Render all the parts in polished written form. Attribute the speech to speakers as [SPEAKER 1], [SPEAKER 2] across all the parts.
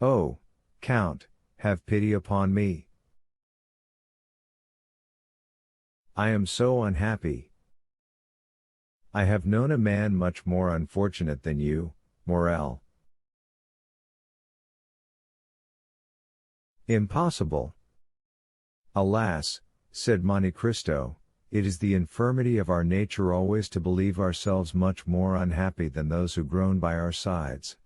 [SPEAKER 1] Oh, Count, have pity upon me. I am so unhappy. I have known a man much more unfortunate than you, Morel. Impossible. Alas, said Monte Cristo, it is the infirmity of our nature always to believe ourselves much more unhappy than those who groan by our sides.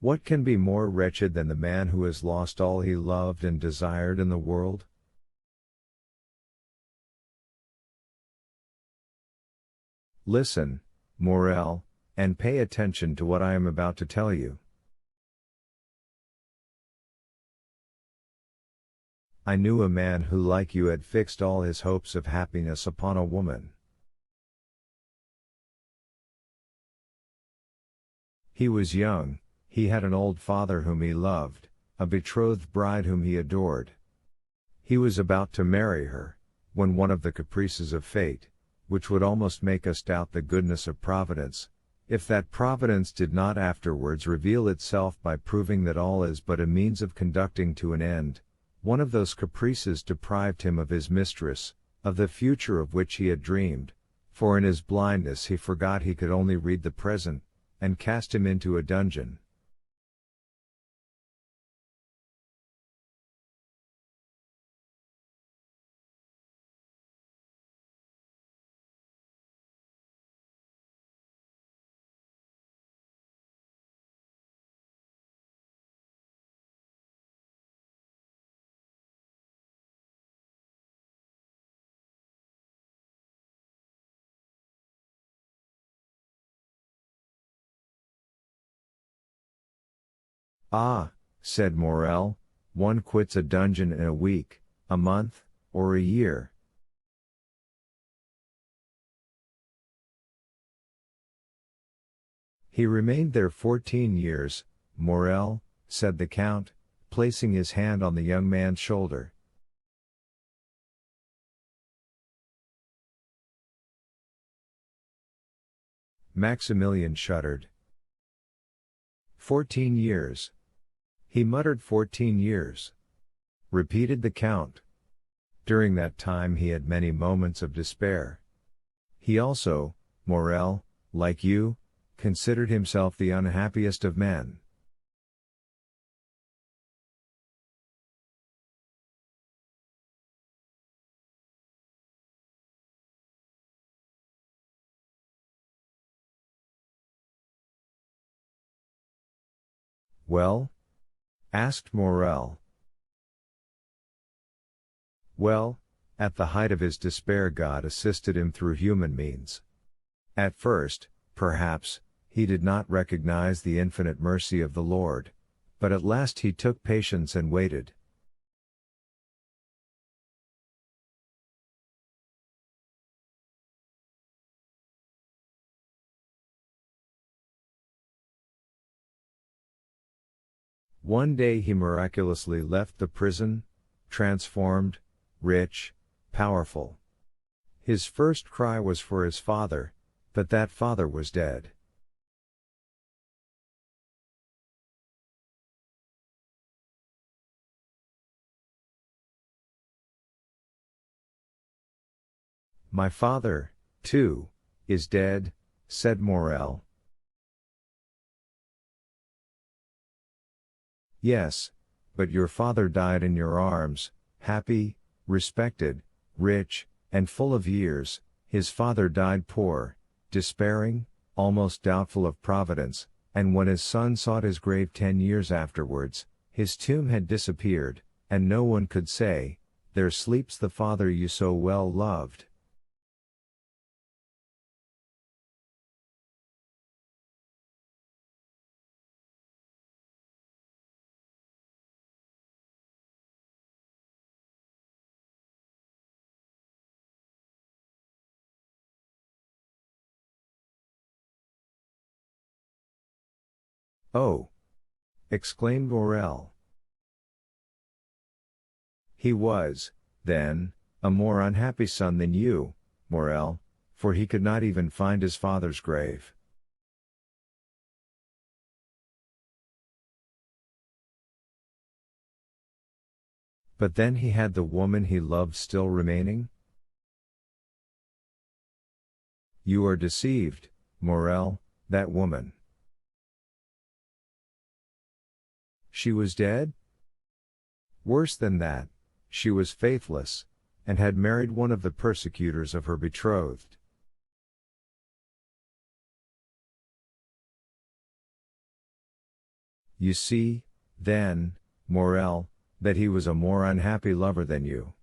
[SPEAKER 1] What can be more wretched than the man who has lost all he loved and desired in the world? Listen, Morel, and pay attention to what I am about to tell you. I knew a man who like you had fixed all his hopes of happiness upon a woman. He was young, he had an old father whom he loved, a betrothed bride whom he adored. He was about to marry her, when one of the caprices of fate, which would almost make us doubt the goodness of Providence, if that Providence did not afterwards reveal itself by proving that all is but a means of conducting to an end, one of those caprices deprived him of his mistress, of the future of which he had dreamed, for in his blindness he forgot he could only read the present, and cast him into a dungeon. Ah, said Morel, one quits a dungeon in a week, a month, or a year. He remained there 14 years, Morel, said the Count, placing his hand on the young man's shoulder. Maximilian shuddered. 14 years. He muttered 14 years. Repeated the Count. During that time he had many moments of despair. He also, Morel, like you, considered himself the unhappiest of men. Well? Asked Morel. Well, at the height of his despair God assisted him through human means. At first, perhaps, he did not recognize the infinite mercy of the Lord, but at last he took patience and waited. One day he miraculously left the prison, transformed, rich, powerful. His first cry was for his father, but that father was dead. My father, too, is dead, said Morel. Yes, but your father died in your arms, happy, respected, rich, and full of years. His father died poor, despairing, almost doubtful of Providence, and when his son sought his grave 10 years afterwards, his tomb had disappeared, and no one could say, "There sleeps the father you so well loved." Oh! Exclaimed Vorel. He was, then, a more unhappy son than you, Morel, for he could not even find his father's grave. But then he had the woman he loved still remaining? You are deceived, Morel, that woman. She was dead? Worse than that, she was faithless, and had married one of the persecutors of her betrothed. You see, then, Morel, that he was a more unhappy lover than you.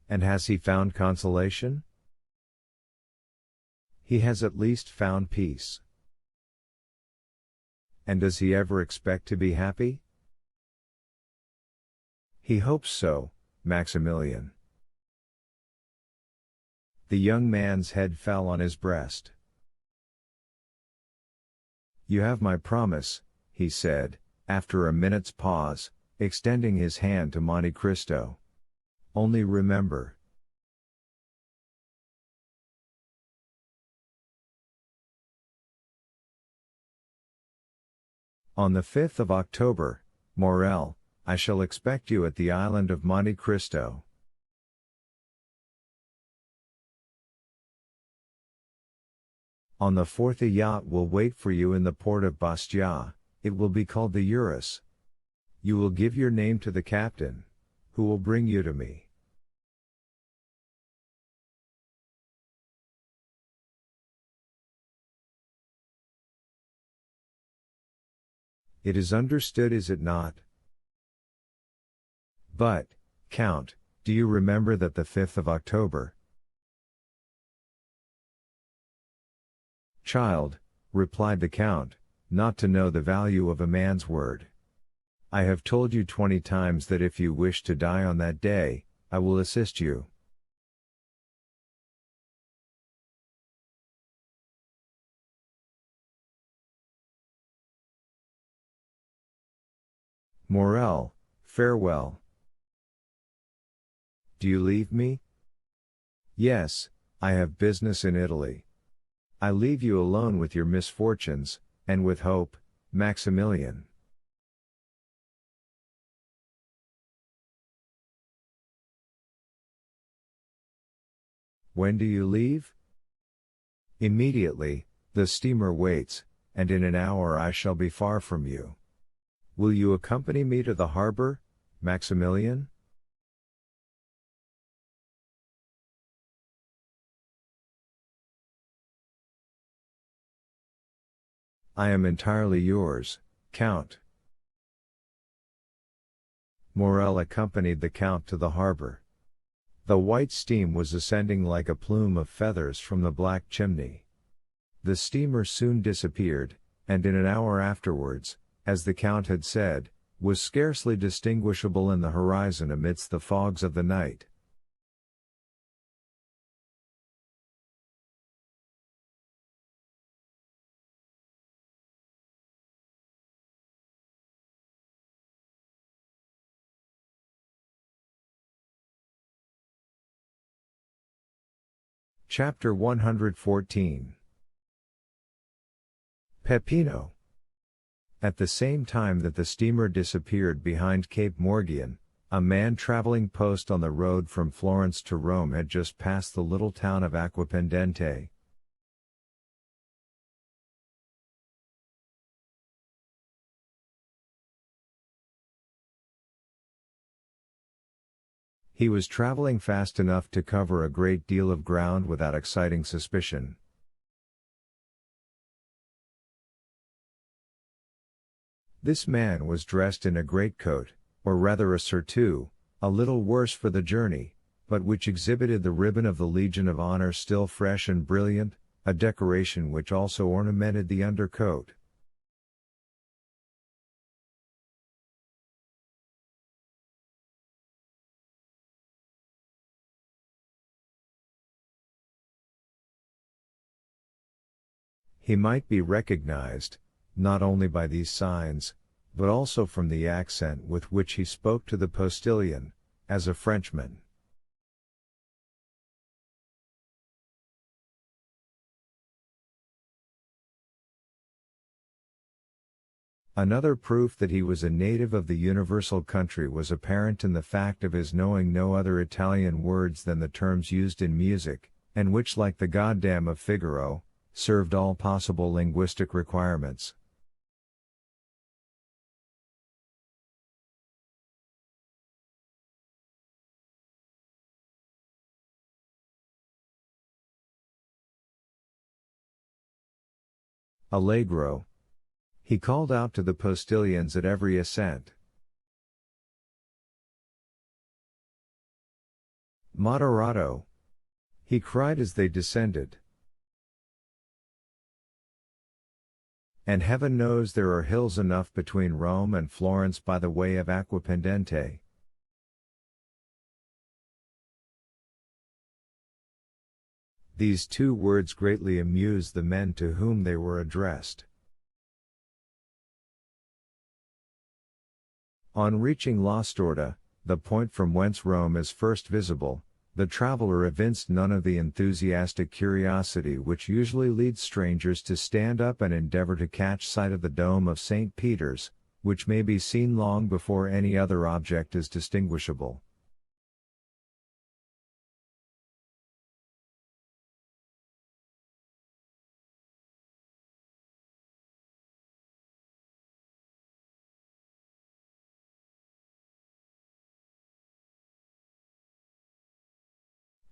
[SPEAKER 1] And has he found consolation? He has at least found peace. And does he ever expect to be happy? He hopes so, Maximilian. The young man's head fell on his breast. You have my promise, he said, after a minute's pause, extending his hand to Monte Cristo. Only remember. On the 5th of October, Morel, I shall expect you at the island of Monte Cristo. On the 4th a yacht will wait for you in the port of Bastia, it will be called the Eurus. You will give your name to the captain, who will bring you to me. It is understood, is it not? But, Count, do you remember that the 5th of October? Child, replied the Count, not to know the value of a man's word. I have told you 20 times that if you wish to die on that day, I will assist you. Morel, farewell. Do you leave me? Yes, I have business in Italy. I leave you alone with your misfortunes, and with hope, Maximilian. When do you leave? Immediately, the steamer waits, and in an hour I shall be far from you. Will you accompany me to the harbor, Maximilian? I am entirely yours, Count. Morel accompanied the Count to the harbor. The white steam was ascending like a plume of feathers from the black chimney. The steamer soon disappeared, and in an hour afterwards, as the Count had said, was scarcely distinguishable in the horizon amidst the fogs of the night. Chapter 114. Pepino. At the same time that the steamer disappeared behind Cape Morgian, a man traveling post on the road from Florence to Rome had just passed the little town of Acquapendente. He was traveling fast enough to cover a great deal of ground without exciting suspicion. This man was dressed in a greatcoat, or rather a surtout, a little worse for the journey, but which exhibited the ribbon of the Legion of Honor still fresh and brilliant, a decoration which also ornamented the undercoat. He might be recognized, not only by these signs, but also from the accent with which he spoke to the postilion, as a Frenchman. Another proof that he was a native of the universal country was apparent in the fact of his knowing no other Italian words than the terms used in music, and which, like the goddamn of Figaro, served all possible linguistic requirements. Allegro. He called out to the postilions at every ascent. Moderato. He cried as they descended. And heaven knows there are hills enough between Rome and Florence by the way of Acquapendente. These two words greatly amused the men to whom they were addressed. On reaching La Storta, the point from whence Rome is first visible, the traveler evinced none of the enthusiastic curiosity which usually leads strangers to stand up and endeavor to catch sight of the dome of St. Peter's, which may be seen long before any other object is distinguishable.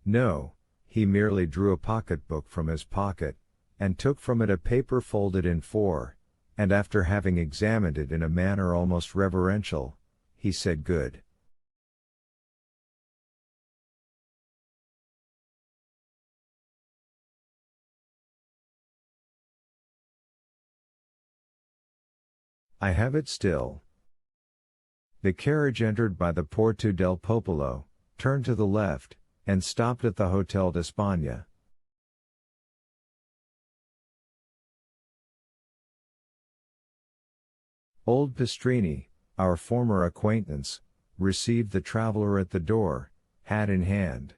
[SPEAKER 1] No, he merely drew a pocketbook from his pocket, and took from it a paper folded in four, and after having examined it in a manner almost reverential, he said, "Good." I have it still. The carriage entered by the Porto del Popolo, turned to the left, and stopped at the Hotel d'Espagne. Old Pastrini, our former acquaintance, received the traveler at the door, hat in hand.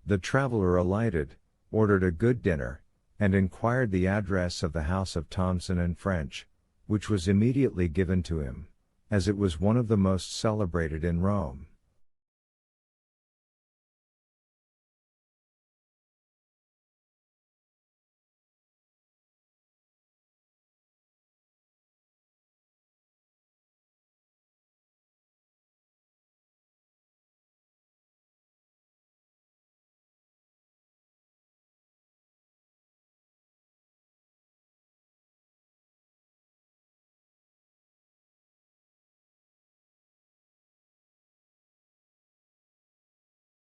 [SPEAKER 1] The traveler alighted, ordered a good dinner, and inquired the address of the house of Thomson and French, which was immediately given to him, as it was one of the most celebrated in Rome.